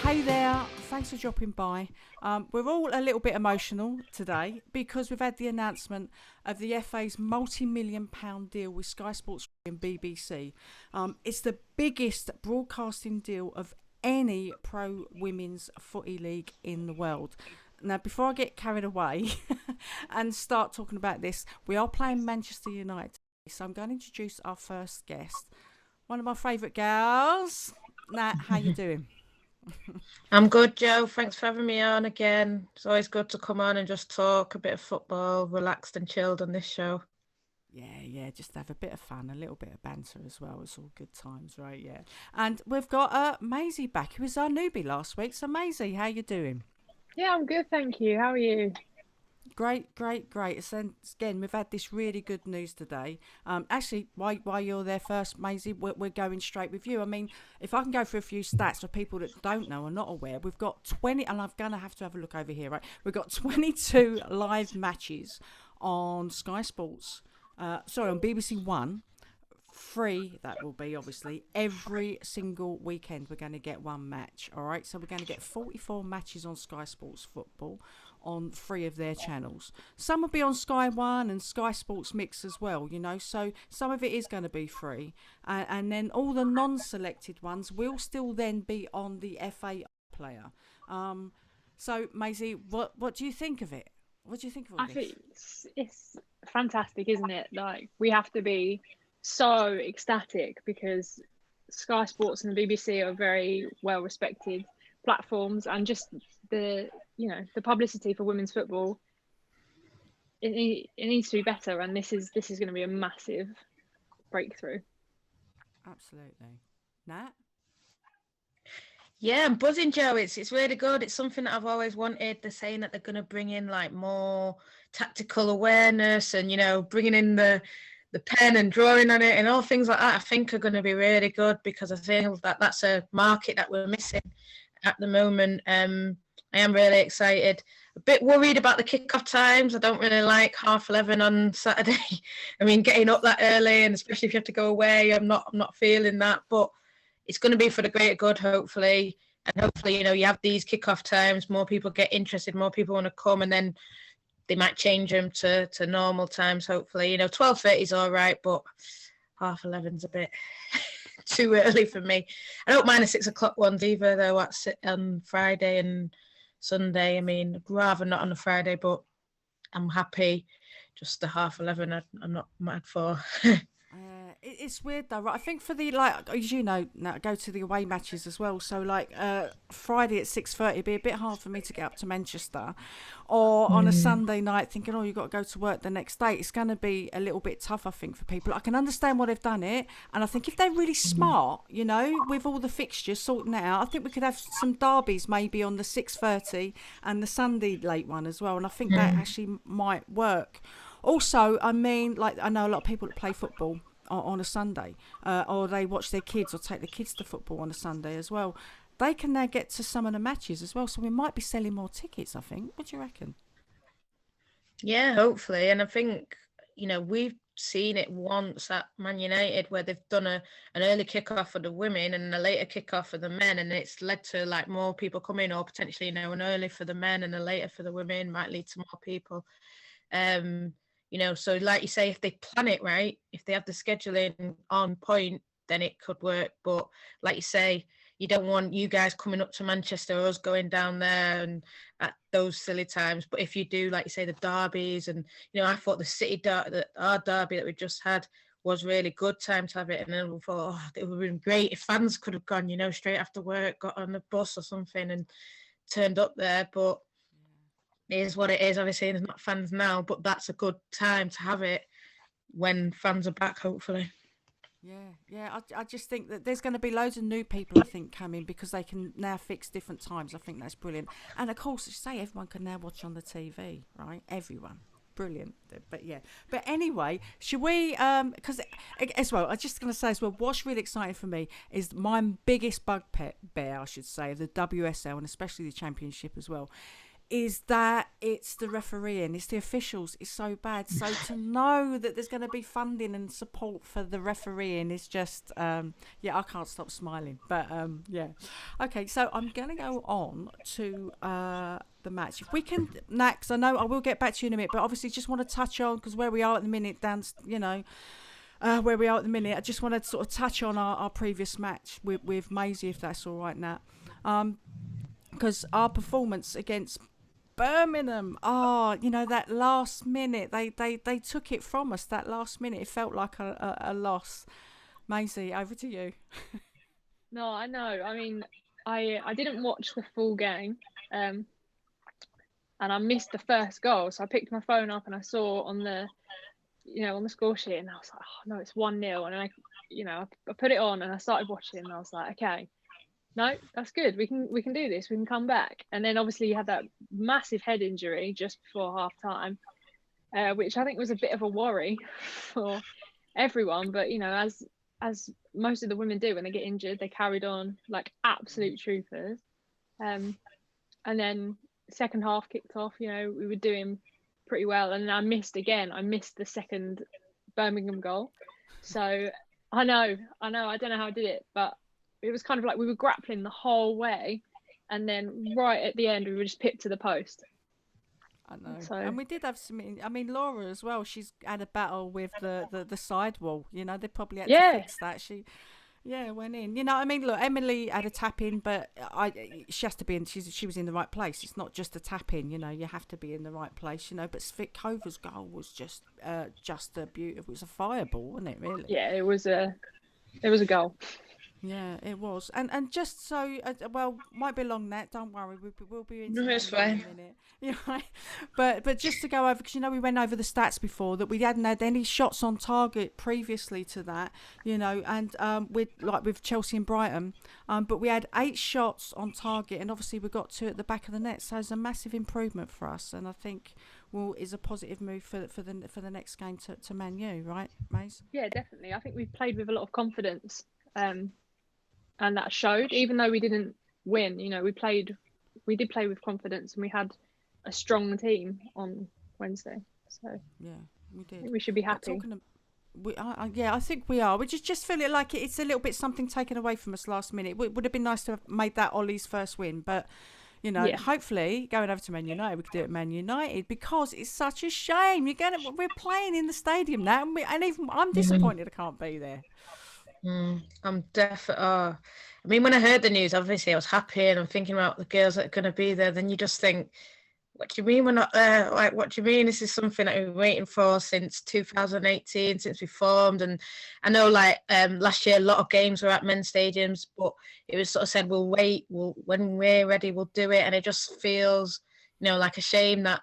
Hey there, thanks for dropping by. We're all a little bit emotional today because we've had the announcement of the FA's multi-million-pound deal with Sky Sports and BBC. It's the biggest broadcasting deal of any pro women's footy league in the world. Now, before I get carried away and start talking about this, we are playing Manchester United. So I'm going to introduce our first guest, one of my favourite gals. Nat, how you doing? I'm good, Joe. Thanks for having me on again. It's always good to come on and just talk a bit of football, relaxed and chilled on this show. Yeah, just have a bit of fun, a little bit of banter as well. It's all good times, right? Yeah. And we've got Maisie back, who was our newbie last week. So Maisie, how you doing? Yeah, I'm good, thank you. How are you? Great. So again, we've had this really good news today. Actually, while you're there first, Maisie, we're going straight with you. I mean, if I can go through a few stats for people that don't know or not aware, we've got 20, and I'm going to have a look over here, right? We've got 22 live matches on Sky Sports, on BBC One. Free, that will be obviously every single weekend. We're going to get one match, all right? So we're going to get 44 matches on Sky Sports Football on 3 of their channels. Some will be on Sky One and Sky Sports Mix as well, you know, so some of it is going to be free, and then all the non-selected ones will still then be on the FA player. So Maisie, what do you think of it? What do you think of all I this? think it's fantastic, isn't it? Like, we have to be so ecstatic because Sky Sports and the BBC are very well respected platforms, and just the publicity for women's football, it needs to be better, and this is going to be a massive breakthrough. Absolutely. Nat? Yeah, I'm buzzing, Joe. It's really good. It's something that I've always wanted. They're saying that they're going to bring in like more tactical awareness and, bringing in the pen and drawing on it and all things like that. I think are going to be really good because I feel that that's a market that we're missing at the moment. I am really excited. A bit worried about the kickoff times. I don't really like 11:30 on Saturday. I mean, getting up that early, and especially if you have to go away, I'm not feeling that. But it's going to be for the greater good, hopefully. And hopefully, you have these kickoff times. More people get interested. More people want to come, and then they might change them to normal times. Hopefully, 12:30 is all right, but 11:30's a bit too early for me. I don't mind the 6 o'clock ones either, though. That's on Friday and Sunday. I mean, I'd rather not on a Friday, but I'm happy. Just the 11:30, I'm not mad for. It's weird though, right? I think for the as you know, now I go to the away matches as well. So Friday at 6:30, it'd be a bit hard for me to get up to Manchester, or on a Sunday night thinking, oh, you've got to go to work the next day. It's going to be a little bit tough, I think, for people. I can understand why they've done it, and I think if they're really smart, with all the fixtures sorting that out, I think we could have some derbies maybe on the 6:30 and the Sunday late one as well. And I think that actually might work. Also, I mean, I know a lot of people that play football on a Sunday, or they watch their kids or take their kids to football on a Sunday as well. They can now get to some of the matches as well, so we might be selling more tickets, I think. What do you reckon? Yeah, hopefully. And I think, we've seen it once at Man United where they've done an early kickoff for the women and a later kickoff for the men, and it's led to more people coming, or potentially, an early for the men and a later for the women might lead to more people. So like you say, if they plan it right, if they have the scheduling on point, then it could work. But like you say, you don't want you guys coming up to Manchester or us going down there and at those silly times. But if you do, like you say, the derbies, and I thought our derby that we just had was really good time to have it. And then we thought, it would have been great if fans could have gone, straight after work, got on the bus or something and turned up there. But it is what it is. Obviously, there's not fans now, but that's a good time to have it when fans are back, hopefully. Yeah. I just think that there's going to be loads of new people, I think, coming because they can now fix different times. I think that's brilliant. And of course, as you say, everyone can now watch on the TV, right? Everyone. Brilliant. But yeah. But anyway, should we, because as well, I'm just going to say as well, what's really exciting for me is my biggest bugbear, I should say, of the WSL and especially the Championship as well, is that it's the refereeing, it's the officials, it's so bad. So to know that there's going to be funding and support for the refereeing is just, I can't stop smiling. But yeah, okay. So I'm going to go on to the match. If we can, Nat, 'cause I know I will get back to you in a minute, but obviously just want to touch on, because where we are at the minute, where we are at the minute, I just want to sort of touch on our previous match with Maisie, if that's all right, Nat. Because our performance against Birmingham, that last minute, they took it from us. That last minute, it felt like a loss. Maisie, over to you. No, I know. I mean, I didn't watch the full game, and I missed the first goal. So I picked my phone up and I saw on the score sheet, and I was like, oh no, it's 1-0. And I put it on and I started watching, and I was like, okay, no, that's good. We can do this. We can come back. And then obviously you had that massive head injury just before half time, which I think was a bit of a worry for everyone. But as most of the women do when they get injured, they carried on like absolute troopers. And then second half kicked off. We were doing pretty well, and I missed the second Birmingham goal. So I know. I don't know how I did it, but it was kind of like we were grappling the whole way, and then right at the end we were just pipped to the post. I know. So, and we did have some, I mean, Laura as well, she's had a battle with the sidewall. They probably had to fix that. She went in. I mean, look, Emily had a tap in, but she has to be in. She was in the right place. It's not just a tap in. You have to be in the right place. But Svitkova's goal was just a beautiful. It was a fireball, wasn't it? Really? Yeah, it was a goal. Yeah, it was, and just so might be long, Nat. Don't worry, we'll be into no, it's fine. In a minute. Yeah, but just to go over, because we went over the stats before, that we hadn't had any shots on target previously to that, and with Chelsea and Brighton, but we had 8 shots on target, and obviously we got 2 at the back of the net, so it's a massive improvement for us, and I think is a positive move for the next game to Man U, right, Maze? Yeah, definitely. I think we've played with a lot of confidence. And that showed, even though we didn't win. We did play with confidence, and we had a strong team on Wednesday. So yeah, we did. I think we should be happy. I think we are. We just feel it like it's a little bit something taken away from us last minute. It would have been nice to have made that Ollie's first win, but hopefully going over to Man United, we could do it at Man United, because it's such a shame. We're playing in the stadium now, and even I'm disappointed I can't be there. I'm definitely. I mean, when I heard the news, obviously I was happy, and I'm thinking about the girls that are going to be there. Then you just think, what do you mean we're not there? Like, what do you mean? This is something that we've been waiting for since 2018, since we formed. And I know, last year a lot of games were at men's stadiums, but it was sort of said, we'll wait. When we're ready, we'll do it. And it just feels, like a shame that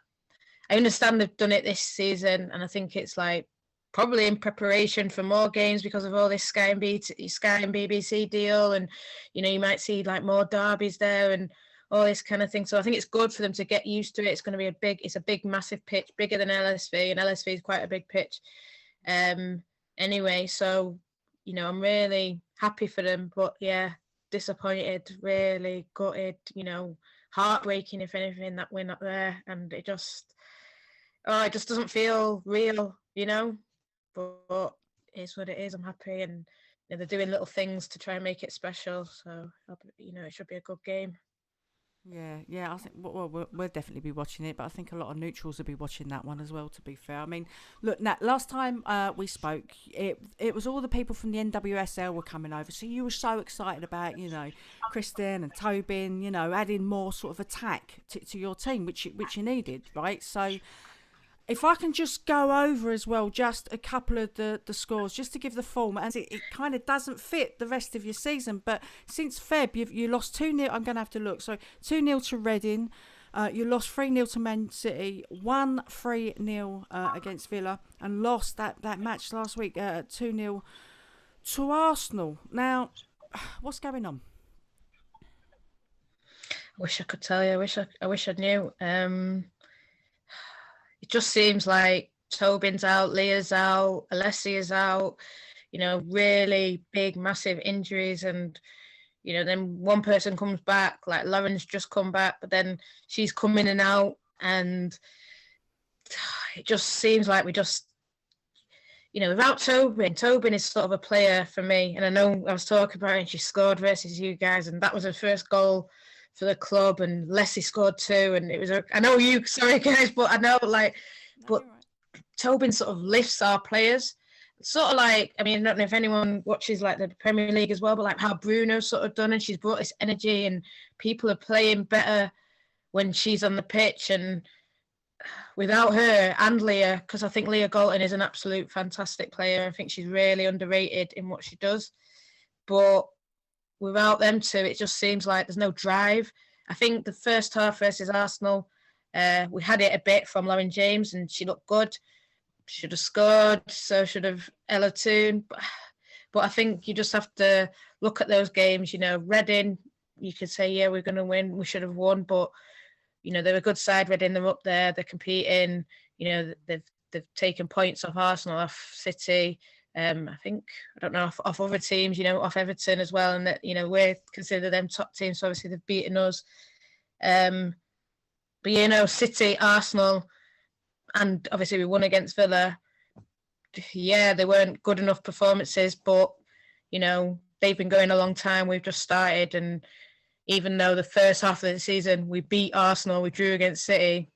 I understand they've done it this season, and I think it's like, probably in preparation for more games because of all this Sky and BBC deal, and you might see like more derbies there and all this kind of thing. So I think it's good for them to get used to it. It's going to be it's a big, massive pitch, bigger than LSV, and LSV is quite a big pitch. Anyway, so I'm really happy for them, but yeah, disappointed, really gutted, heartbreaking if anything that we're not there, and it just doesn't feel real, But it's what it is. I'm happy, and they're doing little things to try and make it special. So it should be a good game. Yeah. I think we'll definitely be watching it, but I think a lot of neutrals will be watching that one as well. To be fair, I mean, look, Nat, last time we spoke, it was all the people from the NWSL were coming over, so you were so excited about Kristen and Tobin, adding more sort of attack to your team, which you needed, right? So. If I can just go over as well, just a couple of the scores, just to give the form, and it kind of doesn't fit the rest of your season. But since Feb, you lost 2-0. I'm going to have to look. So 2-0 to Reading. You lost 3-0 to Man City. 3-0 against Villa. And lost that match last week 2-0 to Arsenal. Now, what's going on? I wish I could tell you. I wish I knew. It just seems like Tobin's out, Leah's out, Alessia's out, really big, massive injuries. And, then one person comes back, like Lauren's just come back, but then she's come in and out, and it just seems like we just, without Tobin is sort of a player for me, and I know I was talking about it, and she scored versus you guys, and that was her first goal for the club, and Leslie scored 2, and it was, I know you, sorry guys, but I know, like, but right. Tobin sort of lifts our players, sort of like, I mean, I don't know if anyone watches like the Premier League as well, but like how Bruno's sort of done, and she's brought this energy, and people are playing better when she's on the pitch, and without her and Leah, because I think Leah Galton is an absolute fantastic player. I think she's really underrated in what she does. But without them two, it just seems like there's no drive. I think the first half versus Arsenal, we had it a bit from Lauren James, and she looked good. Should have scored, so should have Ella Toon. But I think you just have to look at those games. Reading, you could say, yeah, we're going to win. We should have won, but they're a good side, Reading. They're up there. They're competing. They've taken points off Arsenal, off City. I think, I don't know, off other teams, off Everton as well. And that, we're considered them top teams. So obviously they've beaten us. But, City, Arsenal, and obviously we won against Villa. Yeah, they weren't good enough performances, but, they've been going a long time. We've just started, and even though the first half of the season we beat Arsenal, we drew against City,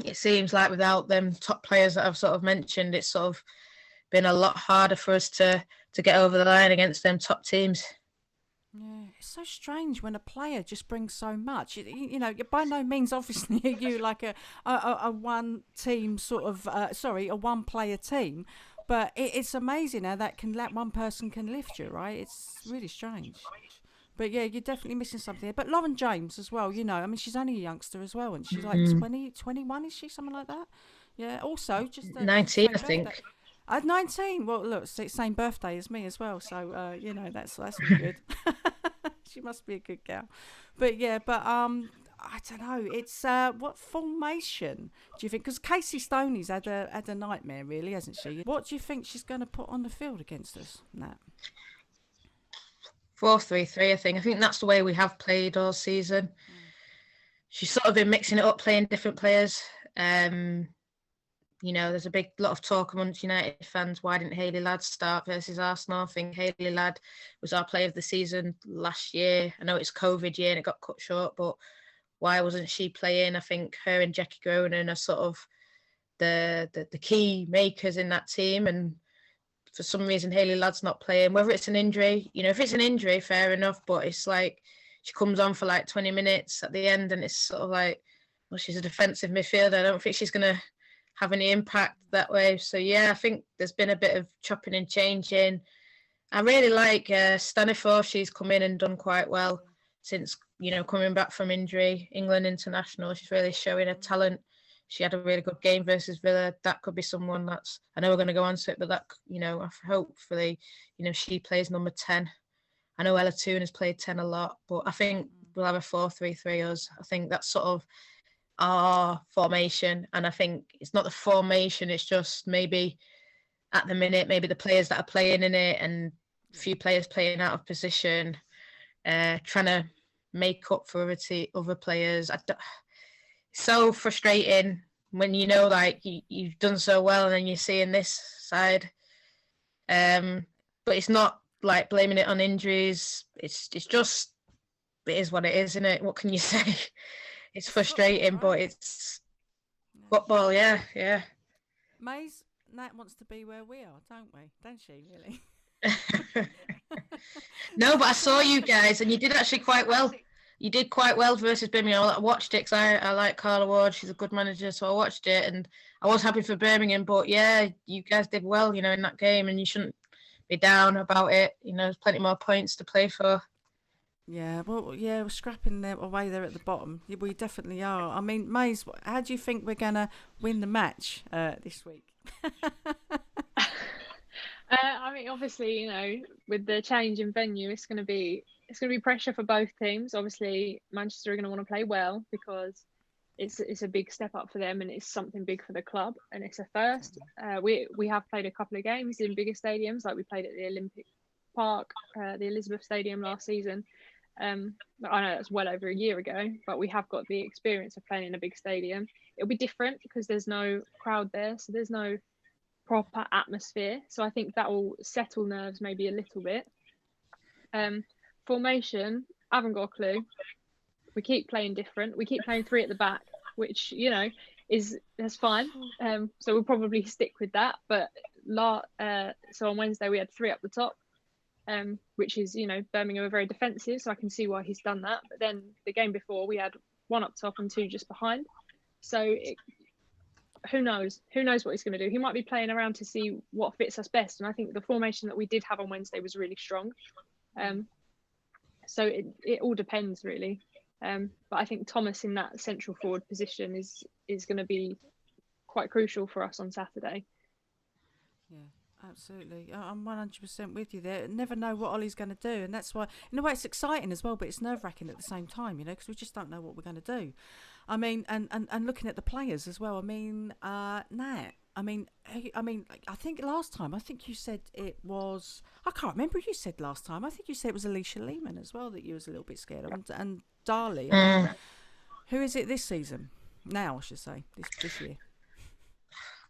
it seems like without them top players that I've sort of mentioned, it's sort of been a lot harder for us to get over the line against them top teams. Yeah, it's so strange when a player just brings so much. By no means, obviously, are you like a one team sort of, a one player team, but it's amazing how that one person can lift you, right? It's really strange. But yeah, you're definitely missing something. But Lauren James as well, I mean, she's only a youngster as well, and she's like 20, 21, is she? Something like that? Yeah, also just 19, I think. At 19, well, look, same birthday as me as well, so, that's really good. She must be a good girl. But I don't know, it's, what formation do you think? Because Casey Stoney's had a nightmare, really, hasn't she? What do you think she's going to put on the field against us, Nat? 4-3-3, I think. I think that's the way we have played all season. She's sort of been mixing it up, playing different players. There's a lot of talk amongst United fans. Why didn't Hayley Ladd start versus Arsenal? I think Hayley Ladd was our player of the season last year. I know it's COVID year and it got cut short, but why wasn't she playing? I think her and Jackie Groenen are sort of the key makers in that team, and for some reason Hayley Ladd's not playing. Whether it's an injury, if it's an injury, fair enough, but it's like she comes on for like 20 minutes at the end, and it's sort of like, well, she's a defensive midfielder. I don't think she's going to have any impact that way. So yeah, I think there's been a bit of chopping and changing. I really like Stanifor. She's come in and done quite well since, coming back from injury. England international, she's really showing her talent. She had a really good game versus Villa. That could be someone that's, I know we're going to go on to it, but that, hopefully, she plays number 10. I know Ella Toon has played 10 a lot, but I think we'll have a 4-3-3 us. I think that's sort of our formation, and I think it's not the formation, it's just maybe at the minute, maybe the players that are playing in it, and a few players playing out of position, trying to make up for other players. It's so frustrating when like you've done so well and then you're seeing this side, but it's not like blaming it on injuries. It's just, it is what it is, isn't it? What can you say? It's frustrating, but it's football, yeah. Maisie, Nat wants to be where we are, don't she, really? No, but I saw you guys, and you did actually quite well. You did quite well versus Birmingham. I watched it because I like Carla Ward. She's a good manager, so I watched it, and I was happy for Birmingham. But yeah, you guys did well, in that game, and you shouldn't be down about it. There's plenty more points to play for. Yeah, well, yeah, we're scrapping away there at the bottom. We definitely are. I mean, Maze, how do you think we're going to win the match this week? I mean, obviously, with the change in venue, it's going to be pressure for both teams. Obviously, Manchester are going to want to play well because it's a big step up for them, and it's something big for the club, and it's a first. We have played a couple of games in bigger stadiums, like we played at the Park, the Elizabeth Stadium last season. I know that's well over a year ago, but we have got the experience of playing in a big stadium. It'll be different because there's no crowd there, so there's no proper atmosphere. So I think that will settle nerves maybe a little bit. Formation, I haven't got a clue. We keep playing different. We keep playing 3 at the back, which, you know, that's fine. So we'll probably stick with that. But so on Wednesday we had 3 up the top, which is, you know, Birmingham are very defensive, so I can see why he's done that. But then the game before we had 1 up top and 2 just behind. So who knows? Who knows what he's going to do? He might be playing around to see what fits us best. And I think the formation that we did have on Wednesday was really strong. So it all depends really. But I think Thomas in that central forward position is going to be quite crucial for us on Saturday. Yeah, absolutely. I'm 100% with you there. Never know what Ollie's going to do, and that's why, in a way, it's exciting as well, but it's nerve-wracking at the same time, you know, because we just don't know what we're going to do. I mean, and looking at the players as well. I mean, Nat. I mean, I think last time, I think you said it was. I can't remember what you said last time. I think you said it was Alicia Lehman as well that you was a little bit scared of, and Darley. I mean, who is it this season? Now, I should say, this year.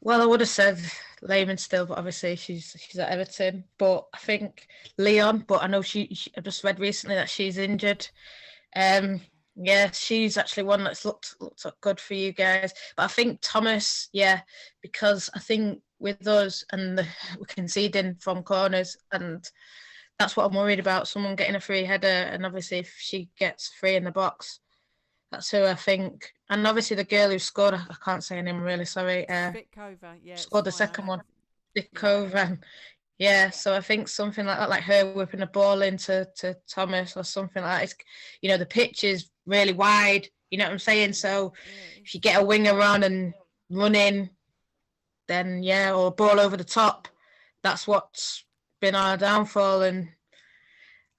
Well, I would have said Lehman still, but obviously she's at Everton. But I think Leon. But I know she I just read recently that she's injured. Yeah, she's actually one that's looked good for you guys. But I think Thomas, yeah, because I think with us and we're conceding from corners, and that's what I'm worried about. Someone getting a free header, and obviously if she gets free in the box, that's who I think. And obviously the girl who scored, I can't say her name, really sorry. Spitkova, yeah. Scored the second one. Spitkova. Yeah, so I think something like that, like her whipping a ball into Thomas or something like that. It's, you know, the pitch is really wide, you know what I'm saying? So if you get a winger on and run in, then yeah, or a ball over the top, that's what's been our downfall. And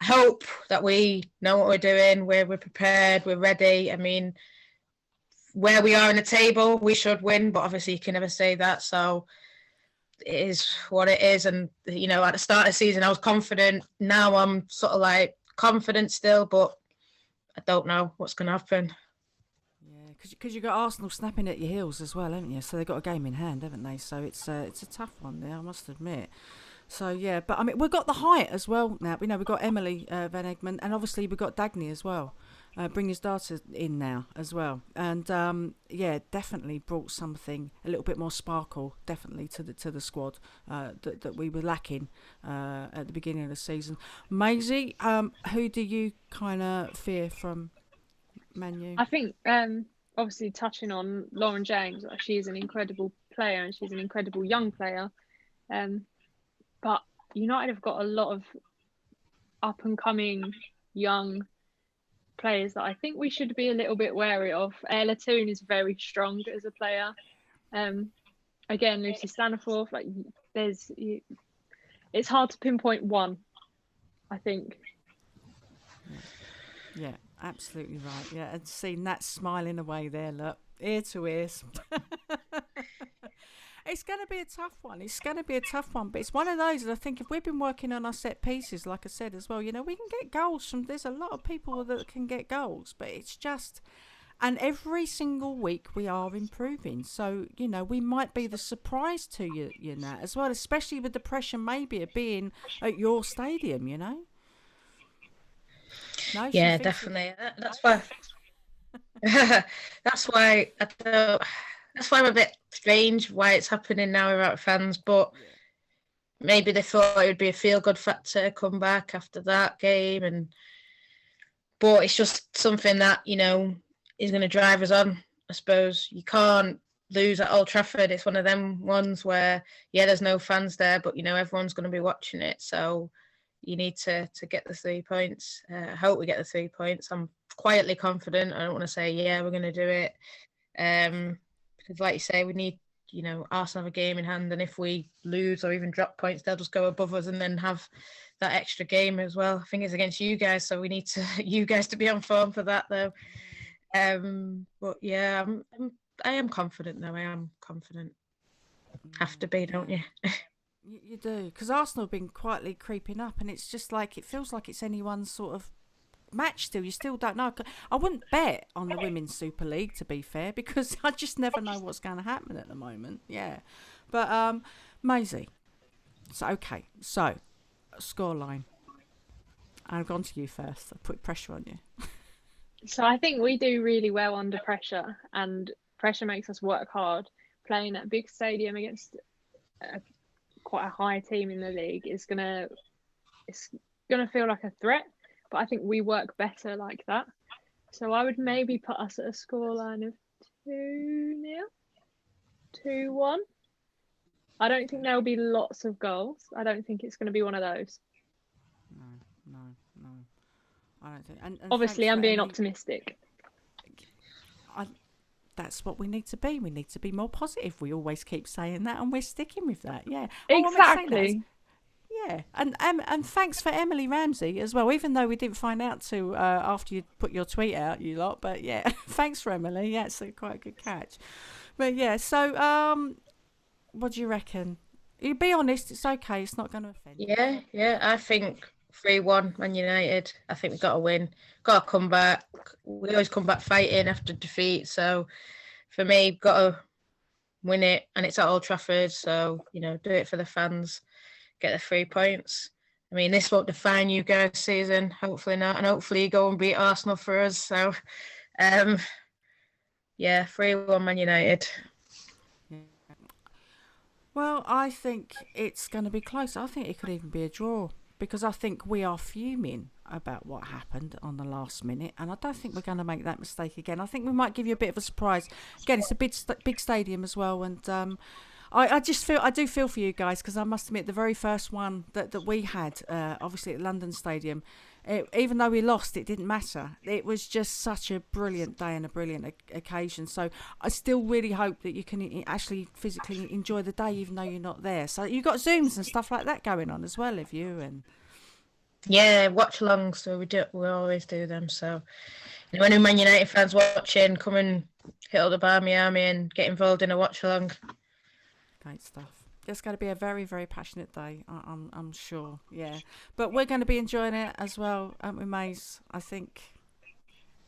I hope that we know what we're doing, we're prepared, we're ready. I mean, where we are in the table, we should win, but obviously you can never say that. So it is what it is. And, you know, at the start of the season, I was confident. Now I'm sort of like confident still, but I don't know what's going to happen. Yeah, because you've got Arsenal snapping at your heels as well, haven't you? So they've got a game in hand, haven't they? So it's a tough one there, I must admit. So, yeah, but I mean, we've got the height as well now. We know we've got Emily Van Egmond, and obviously we've got Dagny as well. Bring his daughter in now as well. And, yeah, definitely brought something, a little bit more sparkle, definitely, to the squad that we were lacking at the beginning of the season. Maisie, who do you kind of fear from Man U? I think, obviously, touching on Lauren James, she is an incredible player and she's an incredible young player. But United have got a lot of up-and-coming young players that I think we should be a little bit wary of. Ella Toon is very strong as a player. Again, Lucy Staniforth, like it's hard to pinpoint one, I think. Yeah, absolutely right. Yeah, and seeing that smiling away there, look, ear to ears. It's going to be a tough one. But it's one of those that I think if we've been working on our set pieces, like I said as well, you know, we can get goals from, there's a lot of people that can get goals, but it's just, and every single week we are improving. So, you know, we might be the surprise to you know, as well, especially with the pressure maybe of being at your stadium, you know? No, yeah, definitely. That's why. That's why I don't. That's why I'm a bit strange why it's happening now without fans, but maybe they thought it would be a feel-good factor to come back after that game, but it's just something that, you know, is going to drive us on. I suppose you can't lose at Old Trafford. It's one of them ones where, yeah, there's no fans there, but, you know, everyone's going to be watching it, so you need to get the 3 points. I hope we get the 3 points. I'm quietly confident. I don't want to say, yeah, we're going to do it. Because like you say, we need, you know, Arsenal have a game in hand, and if we lose or even drop points, they'll just go above us and then have that extra game as well. I think it's against you guys, so we need you guys to be on form for that, though. But yeah, I am confident, though. I am confident. Have to be, don't you? You do, because Arsenal have been quietly creeping up, and it's just like it feels like it's anyone's sort of match still. You still don't know. I wouldn't bet on the Women's Super League, to be fair, because I just never know what's going to happen at the moment. Yeah. But, Maisie, so scoreline. I've gone to you first. I put pressure on you. So I think we do really well under pressure, and pressure makes us work hard. Playing at a big stadium against quite a high team in the league it's gonna feel like a threat, but I think we work better like that. So I would maybe put us at a scoreline of 2-0, 2-1. I don't think there'll be lots of goals. I don't think it's going to be one of those. No. I don't think. And obviously, I'm being optimistic. That's what we need to be. We need to be more positive. We always keep saying that, and we're sticking with that. Yeah, exactly. Yeah, and thanks for Emily Ramsey as well. Even though we didn't find out till after you put your tweet out, you lot. But yeah, thanks for Emily. Yeah, it's quite a good catch. But yeah, so what do you reckon? You be honest. It's okay. It's not going to offend. Yeah. I think 3-1 Man United. I think we've got to win. Got to come back. We always come back fighting after defeat. So for me, got to win it, and it's at Old Trafford. So do it for the fans. Get the 3 points. I mean, this won't define you guys' season. Hopefully not, and hopefully you go and beat Arsenal for us. So, 3-1 Man United. Well, I think it's going to be close. I think it could even be a draw, because I think we are fuming about what happened on the last minute, and I don't think we're going to make that mistake again. I think we might give you a bit of a surprise. Again, it's a big stadium as well, and I do feel for you guys, because I must admit the very first one that we had, obviously at London Stadium, even though we lost, it didn't matter. It was just such a brilliant day and a brilliant occasion. So I still really hope that you can actually physically enjoy the day, even though you're not there. So you've got Zooms and stuff like that going on as well, have you? And yeah, watch along. So we always do them. So any Man United fans watching, come and hit up the Barmy Army and get involved in a watch along. Great stuff. It's going to be a very, very passionate day, I'm sure. Yeah, but we're going to be enjoying it as well, aren't we, Maze? I think.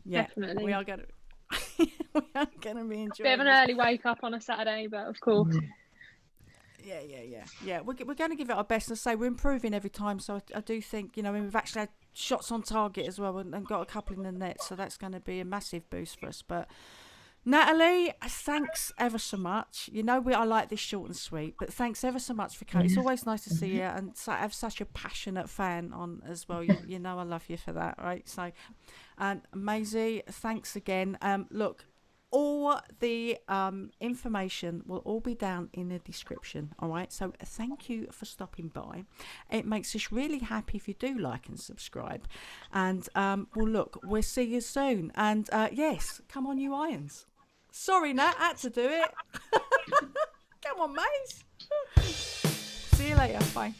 Yeah, definitely. We are going to. We are going to be enjoying. Bit of an early wake up on a Saturday, but of course. Yeah. We're going to give it our best, and say we're improving every time. So I do think we've actually had shots on target as well, and got a couple in the net. So that's going to be a massive boost for us. But Natalie, thanks ever so much. I like this short and sweet, but thanks ever so much for coming. It's always nice to see you and have such a passionate fan on as well. I love you for that, right? So, and Maisie, thanks again. Look, all the information will all be down in the description, all right? So thank you for stopping by. It makes us really happy if you do like and subscribe. And, we'll see you soon. And, yes, come on, you Irons. Sorry, Nat, I had to do it. Come on, mate. See you later. Bye.